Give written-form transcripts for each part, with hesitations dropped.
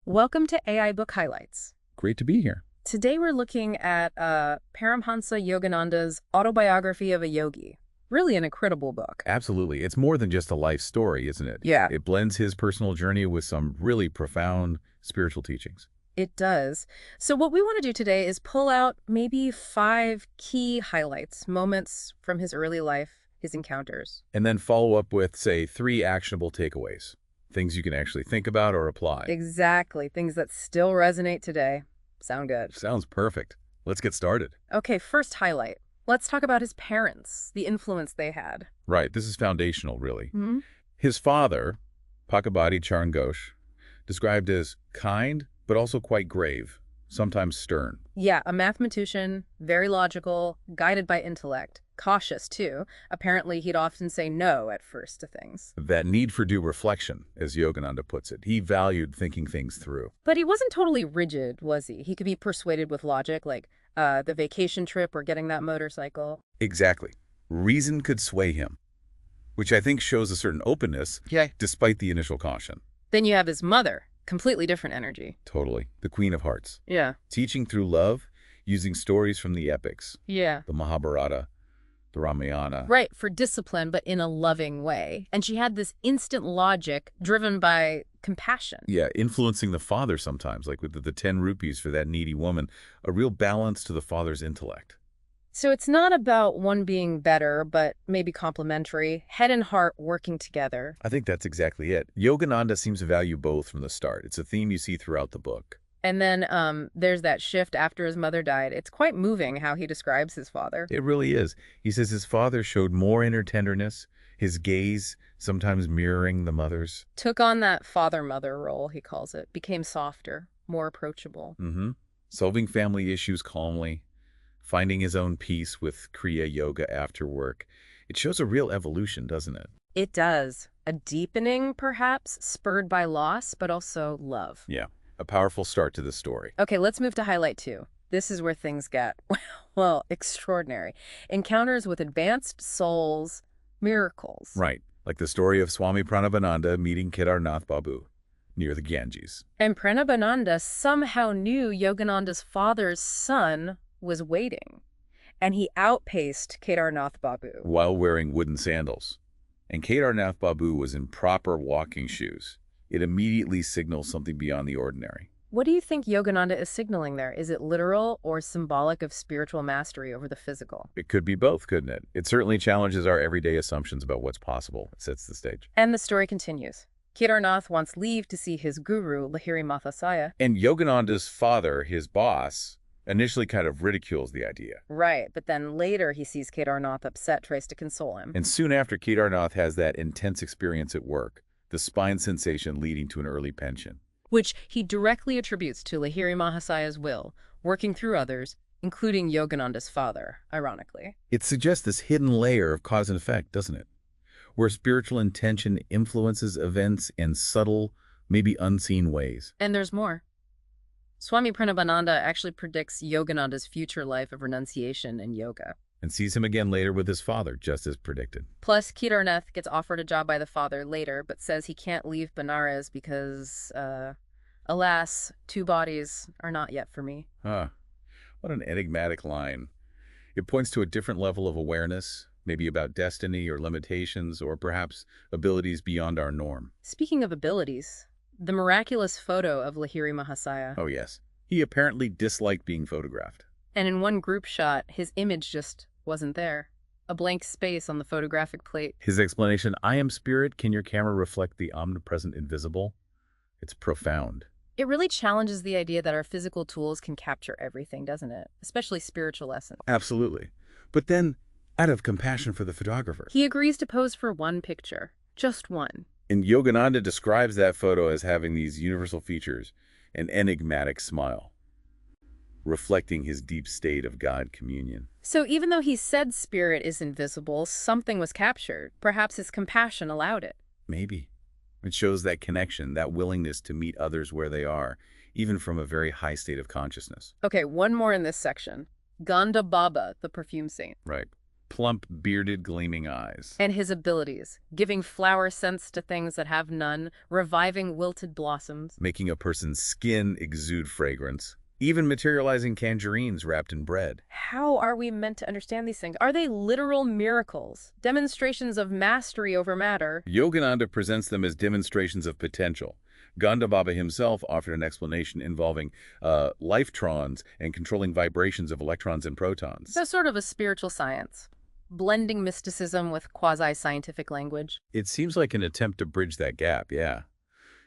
Welcome to AI Book Highlights. Great to be here. Today we're looking at Paramhansa Yogananda's Autobiography of a Yogi. Really an incredible book. Absolutely. It's more than just a life story, isn't it? Yeah. It blends his personal journey with some really profound spiritual teachings. It does. So what we want to do today is pull out maybe 5 key highlights, moments from his early life, his encounters. And then follow up with, say, 3 actionable takeaways. Things you can actually think about or apply. Exactly. Things that still resonate today. Sound good. Sounds perfect. Let's get started. Okay, first highlight. Let's talk about his parents, the influence they had. Right. This is foundational, really. Mm-hmm. His father, Pakabadi Charan Ghosh, described as kind, but also quite grave, sometimes stern. Yeah, a mathematician, very logical, guided by intellect, cautious too. Apparently, he'd often say no at first to things. That need for due reflection, as Yogananda puts it. He valued thinking things through. But he wasn't totally rigid, was he? He could be persuaded with logic, like the vacation trip or getting that motorcycle. Exactly. Reason could sway him, which I think shows a certain openness, despite the initial caution. Then you have his mother, completely different energy. Totally. The Queen of Hearts. Yeah. Teaching through love, using stories from the epics. Yeah. The Mahabharata, the Ramayana. Right, for discipline, but in a loving way. And she had this instant logic driven by compassion. Yeah, influencing the father sometimes, like with the 10 rupees for that needy woman. A real balance to the father's intellect. So it's not about one being better, but maybe complementary, head and heart working together. I think that's exactly it. Yogananda seems to value both from the start. It's a theme you see throughout the book. And then there's that shift after his mother died. It's quite moving how he describes his father. It really is. He says his father showed more inner tenderness, his gaze sometimes mirroring the mother's. Took on that father-mother role, he calls it. Became softer, more approachable. Solving family issues calmly, finding his own peace with Kriya Yoga after work. It shows a real evolution, doesn't it? It does. A deepening, perhaps, spurred by loss, but also love. Yeah. A powerful start to the story. Okay, let's move to highlight 2. This is where things get, well, extraordinary. Encounters with advanced souls, miracles. Right, like the story of Swami Pranabananda meeting Kedarnath Babu near the Ganges. And Pranabananda somehow knew Yogananda's father's son was waiting, and he outpaced Kedarnath Babu. While wearing wooden sandals. And Kedarnath Babu was in proper walking shoes. It immediately signals something beyond the ordinary. What do you think Yogananda is signaling there? Is it literal or symbolic of spiritual mastery over the physical? It could be both, couldn't it? It certainly challenges our everyday assumptions about what's possible. It sets the stage. And the story continues. Kedarnath wants leave to see his guru, Lahiri Mahasaya. And Yogananda's father, his boss, initially kind of ridicules the idea. Right, but then later he sees Kedarnath upset, tries to console him. And soon after, Kedarnath has that intense experience at work, the spine sensation leading to an early pension. Which he directly attributes to Lahiri Mahasaya's will, working through others, including Yogananda's father, ironically. It suggests this hidden layer of cause and effect, doesn't it? Where spiritual intention influences events in subtle, maybe unseen ways. And there's more. Swami Pranabananda actually predicts Yogananda's future life of renunciation and yoga. And sees him again later with his father, just as predicted. Plus, Kedarnath gets offered a job by the father later, but says he can't leave Benares because, alas, 2 bodies are not yet for me. What an enigmatic line. It points to a different level of awareness, maybe about destiny or limitations, or perhaps abilities beyond our norm. Speaking of abilities, the miraculous photo of Lahiri Mahasaya. Oh, yes. He apparently disliked being photographed. And in one group shot, his image just wasn't there. A blank space on the photographic plate. His explanation, I am spirit, can your camera reflect the omnipresent invisible? It's profound. It really challenges the idea that our physical tools can capture everything, doesn't it? Especially spiritual essence. Absolutely. But then, out of compassion for the photographer, he agrees to pose for one picture. Just one. And Yogananda describes that photo as having these universal features, an enigmatic smile, reflecting his deep state of God communion. So even though he said spirit is invisible, something was captured. Perhaps his compassion allowed it. Maybe. It shows that connection, that willingness to meet others where they are, even from a very high state of consciousness. Okay, one more in this section. Ganda Baba, the perfume saint. Right. Plump, bearded, gleaming eyes. And his abilities, giving flower scents to things that have none, reviving wilted blossoms. Making a person's skin exude fragrance. Even materializing tangerines wrapped in bread. How are we meant to understand these things? Are they literal miracles, demonstrations of mastery over matter? Yogananda presents them as demonstrations of potential. Ganda Baba himself offered an explanation involving lifetrons and controlling vibrations of electrons and protons. So sort of a spiritual science, blending mysticism with quasi-scientific language. It seems like an attempt to bridge that gap, yeah.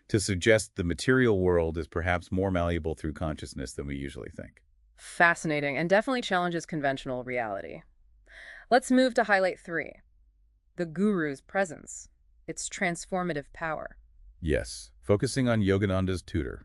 To suggest the material world is perhaps more malleable through consciousness than we usually think. Fascinating, and definitely challenges conventional reality. Let's move to highlight 3. The Guru's presence, its transformative power. Yes, focusing on Yogananda's tutor,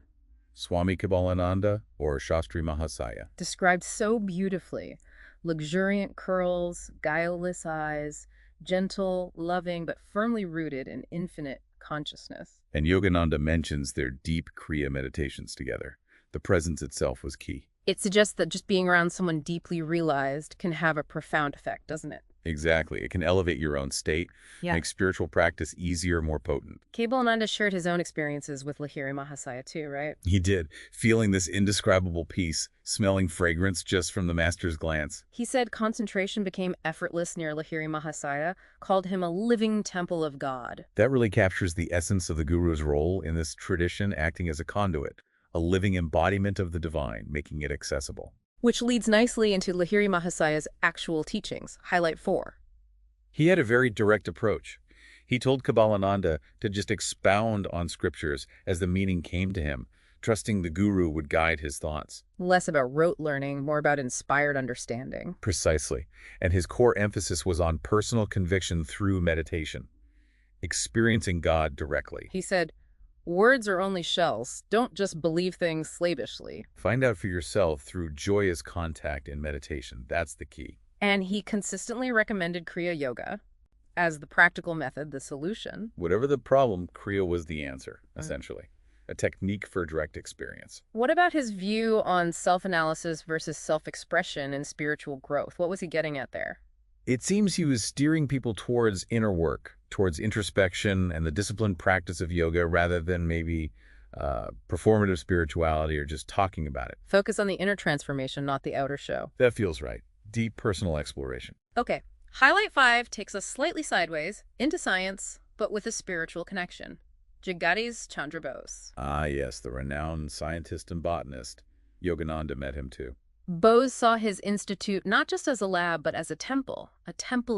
Swami Kabbalananda or Lahiri Mahasaya. Described so beautifully. Luxuriant curls, guileless eyes, gentle, loving, but firmly rooted in infinite consciousness. And Yogananda mentions their deep Kriya meditations together. The presence itself was key. It suggests that just being around someone deeply realized can have a profound effect, doesn't it? Exactly. It can elevate your own state, make spiritual practice easier, more potent. Kabbalananda shared his own experiences with Lahiri Mahasaya too, right? He did, feeling this indescribable peace, smelling fragrance just from the master's glance. He said concentration became effortless near Lahiri Mahasaya, called him a living temple of God. That really captures the essence of the Guru's role in this tradition, acting as a conduit, a living embodiment of the divine, making it accessible. Which leads nicely into Lahiri Mahasaya's actual teachings, highlight 4. He had a very direct approach. He told Kabbalananda to just expound on scriptures as the meaning came to him, trusting the Guru would guide his thoughts. Less about rote learning, more about inspired understanding. Precisely. And his core emphasis was on personal conviction through meditation, experiencing God directly. He said, words are only shells. Don't just believe things slavishly. Find out for yourself through joyous contact in meditation. That's the key. And he consistently recommended Kriya Yoga as the practical method, the solution. Whatever the problem, Kriya was the answer, essentially. A technique for direct experience. What about his view on self-analysis versus self-expression and spiritual growth? What was he getting at there? It seems he was steering people towards inner work, towards introspection and the disciplined practice of yoga rather than maybe performative spirituality or just talking about it. Focus on the inner transformation, not the outer show. That feels right. Deep personal exploration. Okay, highlight 5 takes us slightly sideways into science, but with a spiritual connection. Jagadish Chandra Bose. Ah, yes, the renowned scientist and botanist. Yogananda met him too. Bose saw his institute not just as a lab, but as a temple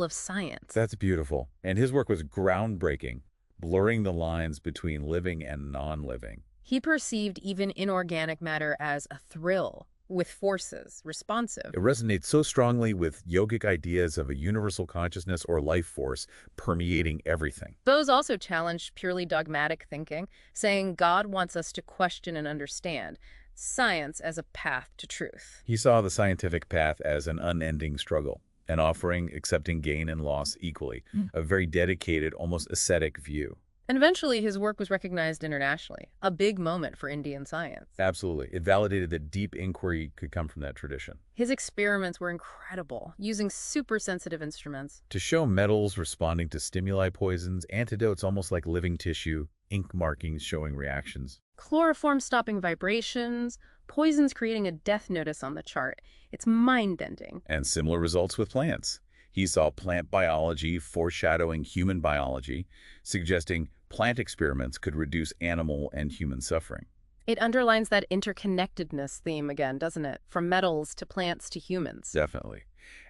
of science. That's beautiful. And his work was groundbreaking, blurring the lines between living and non-living. He perceived even inorganic matter as a thrill, with forces, responsive. It resonates so strongly with yogic ideas of a universal consciousness or life force permeating everything. Bose also challenged purely dogmatic thinking, saying God wants us to question and understand science as a path to truth. He saw the scientific path as an unending struggle, an offering accepting gain and loss equally, a very dedicated, almost ascetic view. And eventually his work was recognized internationally, a big moment for Indian science. Absolutely. It validated that deep inquiry could come from that tradition. His experiments were incredible, using super sensitive instruments. To show metals responding to stimuli poisons, antidotes almost like living tissue, ink markings showing reactions. Chloroform stopping vibrations, poisons creating a death notice on the chart. It's mind-bending. And similar results with plants. He saw plant biology foreshadowing human biology, suggesting plant experiments could reduce animal and human suffering. It underlines that interconnectedness theme again, doesn't it? From metals to plants to humans. Definitely.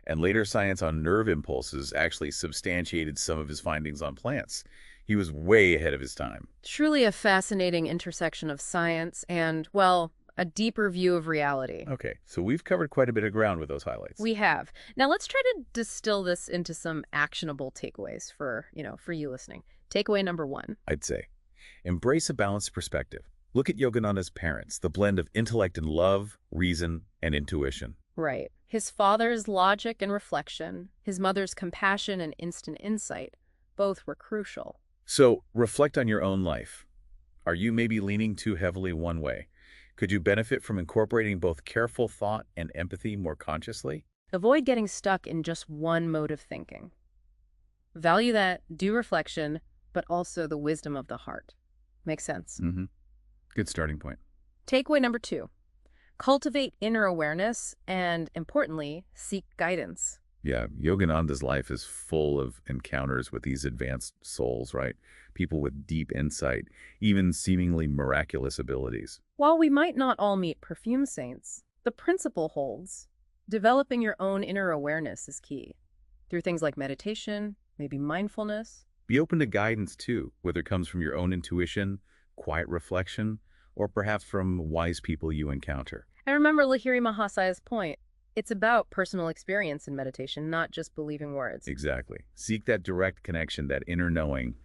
And later science on nerve impulses actually substantiated some of his findings on plants. He was way ahead of his time. Truly a fascinating intersection of science and, well, a deeper view of reality. Okay, so we've covered quite a bit of ground with those highlights. We have. Now let's try to distill this into some actionable takeaways for you listening. Takeaway number 1. I'd say, embrace a balanced perspective. Look at Yogananda's parents, the blend of intellect and love, reason, and intuition. Right. His father's logic and reflection, his mother's compassion and instant insight, both were crucial. So reflect on your own life. Are you maybe leaning too heavily one way? Could you benefit from incorporating both careful thought and empathy more consciously? Avoid getting stuck in just one mode of thinking. Value that, do reflection, but also the wisdom of the heart. Makes sense. Good starting point. Takeaway number 2. Cultivate inner awareness and, importantly, seek guidance. Yeah, Yogananda's life is full of encounters with these advanced souls, right? People with deep insight, even seemingly miraculous abilities. While we might not all meet perfume saints, the principle holds. Developing your own inner awareness is key. Through things like meditation, maybe mindfulness. Be open to guidance too, whether it comes from your own intuition, quiet reflection, or perhaps from wise people you encounter. And remember Lahiri Mahasaya's point. It's about personal experience in meditation, not just believing words. Exactly. Seek that direct connection, that inner knowing.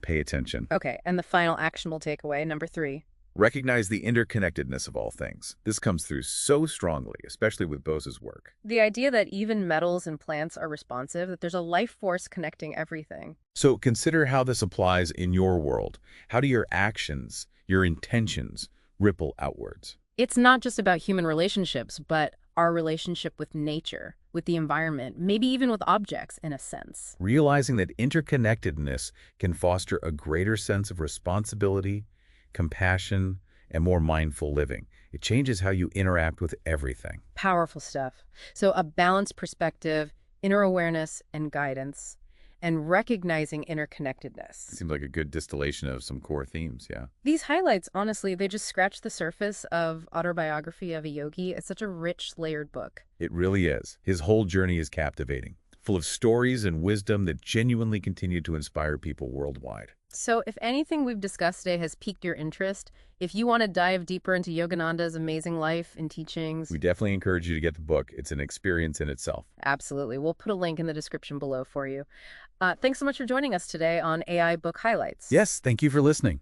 Pay attention. Okay, and the final actionable takeaway, number 3. Recognize the interconnectedness of all things. This comes through so strongly, especially with Bose's work. The idea that even metals and plants are responsive, that there's a life force connecting everything. So consider how this applies in your world. How do your actions, your intentions, ripple outwards? It's not just about human relationships, but our relationship with nature, with the environment, maybe even with objects in a sense. Realizing that interconnectedness can foster a greater sense of responsibility, compassion, and more mindful living. It changes how you interact with everything. Powerful stuff. So a balanced perspective, inner awareness and guidance, and recognizing interconnectedness. Seems like a good distillation of some core themes, yeah. These highlights, honestly, they just scratch the surface of Autobiography of a Yogi. It's such a rich, layered book. It really is. His whole journey is captivating, full of stories and wisdom that genuinely continue to inspire people worldwide. So if anything we've discussed today has piqued your interest, if you want to dive deeper into Yogananda's amazing life and teachings... We definitely encourage you to get the book. It's an experience in itself. Absolutely. We'll put a link in the description below for you. Thanks so much for joining us today on AI Book Highlights. Yes, thank you for listening.